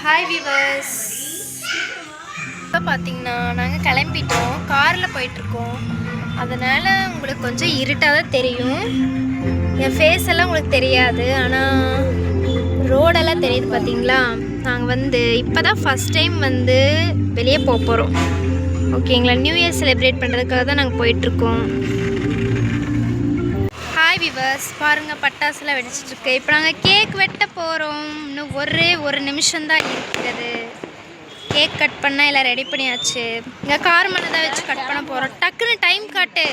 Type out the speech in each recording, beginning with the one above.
Hi viewers, இப்போ பார்த்தீங்கன்னா நாங்கள் கிளம்பிட்டோம், காரில் போயிட்டுருக்கோம். அதனால் உங்களுக்கு கொஞ்சம் இருட்டாக தான் தெரியும். என் ஃபேஸ் எல்லாம் உங்களுக்கு தெரியாது, ஆனால் ரோடெல்லாம் தெரியுது பார்த்தீங்களா. நாங்கள் இப்போ தான் ஃபஸ்ட் டைம் வெளியே போக போகிறோம். ஓகேங்களா, நியூ இயர் செலிப்ரேட் பண்ணுறதுக்காக தான் நாங்கள் போயிட்டுருக்கோம். ஹாய் விவர்ஸ், பாருங்கள் பட்டாசுலாம் வெடிச்சிட்ருக்கு. இப்போ நாங்கள் கேக் வெட்ட போகிறோம். இன்னும் ஒரு நிமிஷம்தான் இருக்கிறது. கேக் கட் பண்ணால் எல்லாம் ரெடி பண்ணியாச்சு. இங்கே கார் மண்ணை தான் வச்சு கட் பண்ண போகிறோம். டக்குன்னு டைம் காட்டு.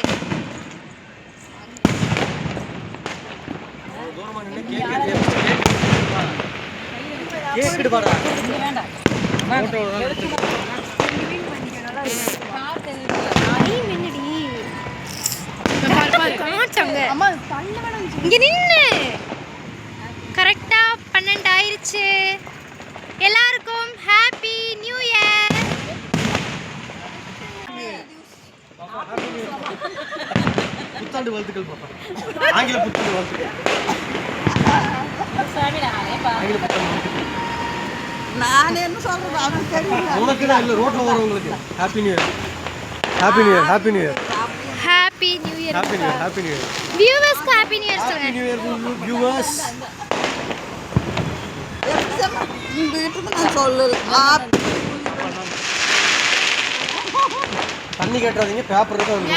இங்க நின்னு கரெக்டா 12 ஆயிருச்சு. எல்லாருக்கும் ஹாப்பி நியூ இயர். புத்தாண்டு வாழ்த்துக்கள் பாப்பா. ஆங்கில புத்தாண்டு வாழ்த்துக்கள். ஆங்கில புத்தாண்டு. நான் என்ன சொல்றது அவனுக்கு தெரியல. உனக்கு தான் இல்ல, ரோட்ல வரவங்களுக்கு happy new year. Happy new year. Happy new year. Happy new year. Happy new year. Happy new year. வியூவர்ஸ்க்கு ஹாப்பி நியூ இயர் சொல்லுங்க. Happy new year viewers. நான் சொல்லல. தண்ணி கேட்றாதீங்க, பேப்பர் இருக்கு வந்து.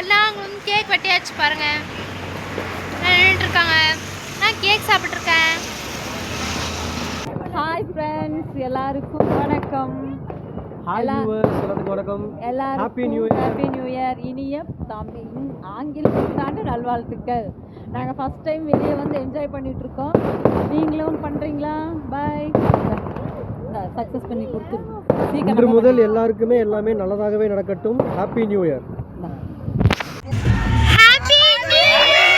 எல்லாம் கேக் வெட்டியாச்சு பாருங்க. நின்றுட்டு இருக்காங்க. நான் கேக் சாப்பிட்ருக்கேன். ஹாய் ஃப்ரெண்ட்ஸ், எல்லாருக்கும் வணக்கம். ஹாய் வியூவர்ஸ், எல்லாருக்கும் வணக்கம். எல்லாரும் happy new year. Happy new year. இனிய ஆங்கில புத்தாண்டு நல்வாழ்த்துக்கள். நாங்கள் ஃபஸ்ட் டைம் வெளியே என்ஜாய் பண்ணிட்டு இருக்கோம். நீங்களும் பண்ணுறீங்களா? பாய். சக்ஸஸ் பண்ணி கொடுத்துருக்கோம். இன்று முதல் எல்லாருக்குமே எல்லாமே நல்லதாகவே நடக்கட்டும். Happy new year. Happy new year.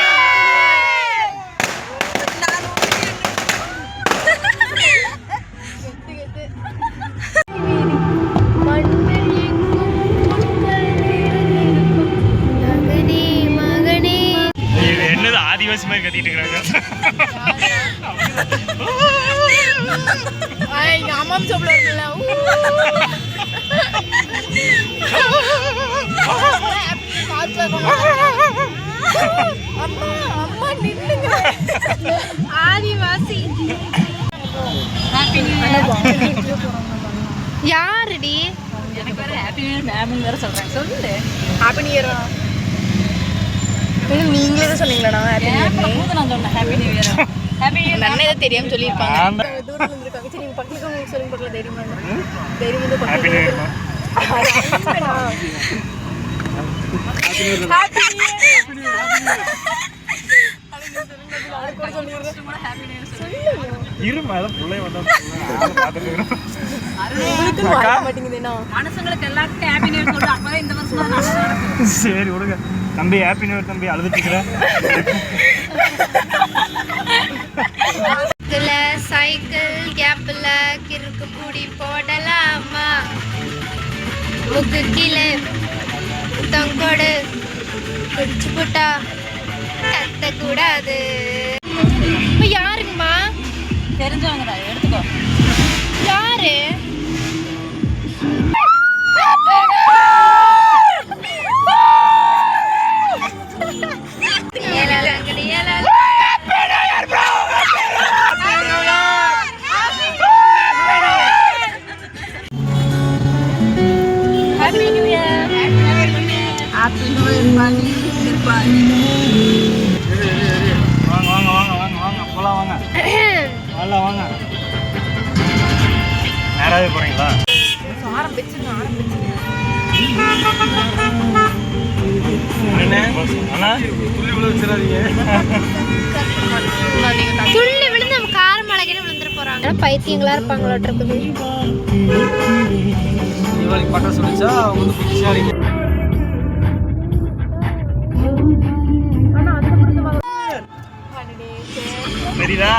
என்னது ஆதிவாசி மாதிரி கத்திட்டு இருக்காங்க. அம்மாம் சொல்லுவாங்கல்ல. அம்மா நின்னுங்க. ஆதிவாசி. Happy new year. யாருடி? எனக்கு வேற ஹாப்பி நியூ இயர் மேம்னு வேற சொல்கிறாங்க. சொல்லு. Happy new year. நீங்களே தான் சொன்னீங்களா? Happy new year. நான் சொன்னேன் happy new year. Happy new year. அண்ணே தெரியாம சொல்லிருப்பாங்க. தூரத்துல இருந்திருக்காங்க. சரி நீங்க பக்கத்துல உங்களுக்கு சொல்லுங்க, பக்கத்துல தைரியமா தைரியம் ஹாப்பி நியூ இயர். மனுஷங்களுக்கு எல்லாருக்கும் ஹாப்பி நியூ இயர் சொல்லிட்டு அப்பதான் இந்த வருஷம் சரி விடுங்க தம்பி. ஹாப்பி நியூ இயர் தம்பி. அழுதுட்டுக்கிறேன். இதுல சைக்கிள் கேப்ல கிறுக்கு பூடி போடலாமா? முக்கு கீழே தொங்கோடு பிடிச்சு போட்டா கத்தக்கூடாது. இப்போ யாருங்கம்மா? தெரிஞ்சவங்க தான், எடுத்துக்கோ. யாரு? Happy new year. Happy new year பண்ணி இருப்பாங்க. வாங்க வாங்க வாங்க வாங்க வாங்க போலாம் வாங்க. நல்லா வாங்க. நேராவே போறீங்களா? துள்ளி விழுந்து நம்ம கார மலைக்கு விழுந்துட்டு போறாங்க. பைத்தியங்களா இருப்பாங்களா இருக்குது. தீபாவளி பட்டாசு வெடிச்சா அவங்க புதுசா இருக்கு. தெரியுதா?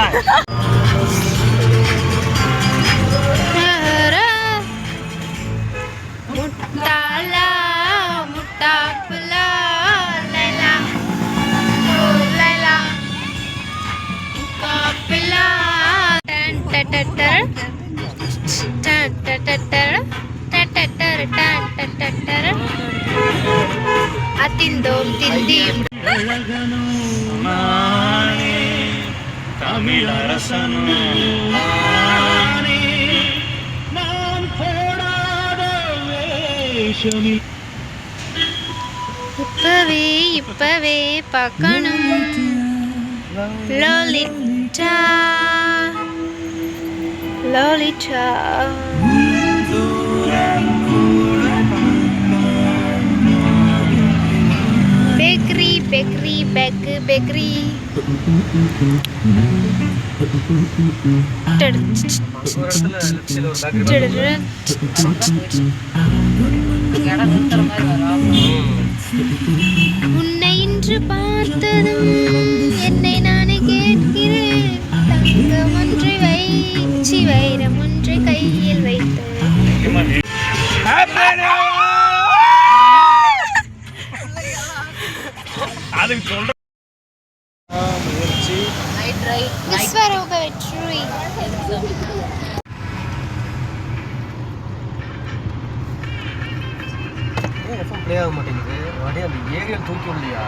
அதிந்தோம் திந்தீம் இப்பவே பார்க்கணும் Lolita Lolita bakery bakery bakery உன்னை இன்று பார்த்ததும் என்னை நானே கேட்கிறேன் தங்கம் ஒன்றை வைச்சி வைரம் ஒன்றை கையில் வைத்து அதுக்கு சொல்ற முயற்சி விஸ்வரூப வெற்றி ப்ளே ஆக மாட்டேங்குது அப்படியே அந்த ஏரியல் தூக்கி இல்லையா